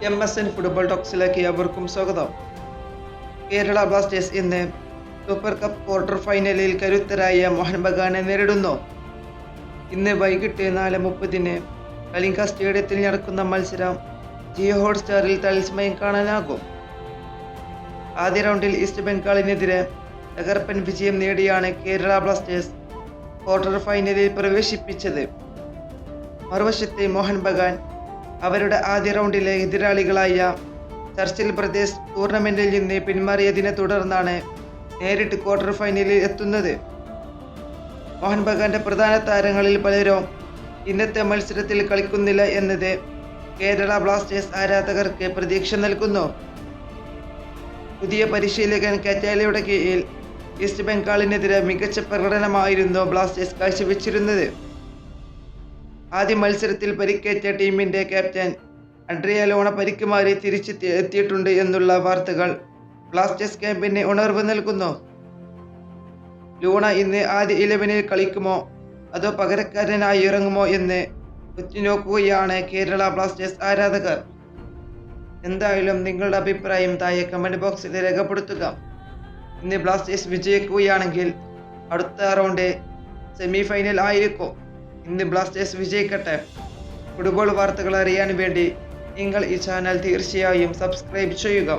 MSN football ടോക്സിലേക്ക് അവർക്കും സ്വാഗതം. Kerala Blasters ഇന്ന് സൂപ്പർ കപ്പ് ക്വാർട്ടർ ഫൈനലിൽ കരുത്തരായ മോഹൻ ബഗാനെ നേരിടുന്നു. ഇന്ന് വൈകിട്ട് 4:30 കലിംഗ സ്റ്റേഡിയത്തിൽ നടക്കുന്ന മത്സരം ജിയോ ഹോട്ട്സ്റ്റാറിൽ തത്സമയം കാണാനാകും. ആദ്യ റൗണ്ടിൽ ഈസ്റ്റ് ബംഗാളിനെതിരെ തകർപ്പൻ വിജയം നേടിയാണ് കേരള ബ്ലാസ്റ്റേഴ്സ് ക്വാർട്ടർ ഫൈനലിൽ പ്രവേശിപ്പിച്ചത്. മറുവശത്ത് മോഹൻ ബഗാൻ അവരുടെ ആദ്യ റൗണ്ടിലെ എതിരാളികളായ ചർച്ചിൽ ബ്രദേഴ്സ് ടൂർണമെന്റിൽ നിന്ന് പിന്മാറിയതിനെ തുടർന്നാണ് നേരിട്ട് ക്വാർട്ടർ ഫൈനലിൽ എത്തുന്നത്. മോഹൻ ബഗാന്റെ പ്രധാന താരങ്ങളിൽ പലരും ഇന്നത്തെ മത്സരത്തിൽ കളിക്കുന്നില്ല എന്നത് കേരള ബ്ലാസ്റ്റേഴ്സ് ആരാധകർക്ക് പ്രതീക്ഷ നൽകുന്നു. പുതിയ പരിശീലകൻ കറ്റാലയുടെ കീഴിൽ ഈസ്റ്റ് ബംഗാളിനെതിരെ മികച്ച പ്രകടനമായിരുന്നു ബ്ലാസ്റ്റേഴ്സ് കാഴ്ചവെച്ചിരുന്നത്. ആദ്യ മത്സരത്തിൽ പരിക്കേറ്റ ടീമിന്റെ ക്യാപ്റ്റൻ ആൻഡ്രിയ ലൂണ പരിക്ക് മാറി എത്തിയിട്ടുണ്ട് എന്നുള്ള വാർത്തകൾ ബ്ലാസ്റ്റേഴ്സ് ക്യാമ്പിന് ഉണർവ് നൽകുന്നു. ലൂണ ഇന്ന് ആദ്യ 11-ൽ കളിക്കുമോ അതോ പകരക്കാരനായി ഇറങ്ങുമോ എന്ന് ഉറ്റുനോക്കുകയാണ് കേരള ബ്ലാസ്റ്റേഴ്സ് ആരാധകർ. എന്തായാലും നിങ്ങളുടെ അഭിപ്രായം താഴെ കമന്റ് ബോക്സിൽ രേഖപ്പെടുത്തുക. ഇന്ന് ബ്ലാസ്റ്റേഴ്സ് വിജയിക്കുകയാണെങ്കിൽ അടുത്ത റൗണ്ട് സെമി ഫൈനൽ ആയിരിക്കും. ഇന്ന് ബ്ലാസ്റ്റേഴ്സ് വിജയിക്കട്ടെ. ഫുട്ബോൾ വാർത്തകൾ അറിയാൻ വേണ്ടി നിങ്ങൾ ഈ ചാനൽ തീർച്ചയായും സബ്സ്ക്രൈബ് ചെയ്യുക.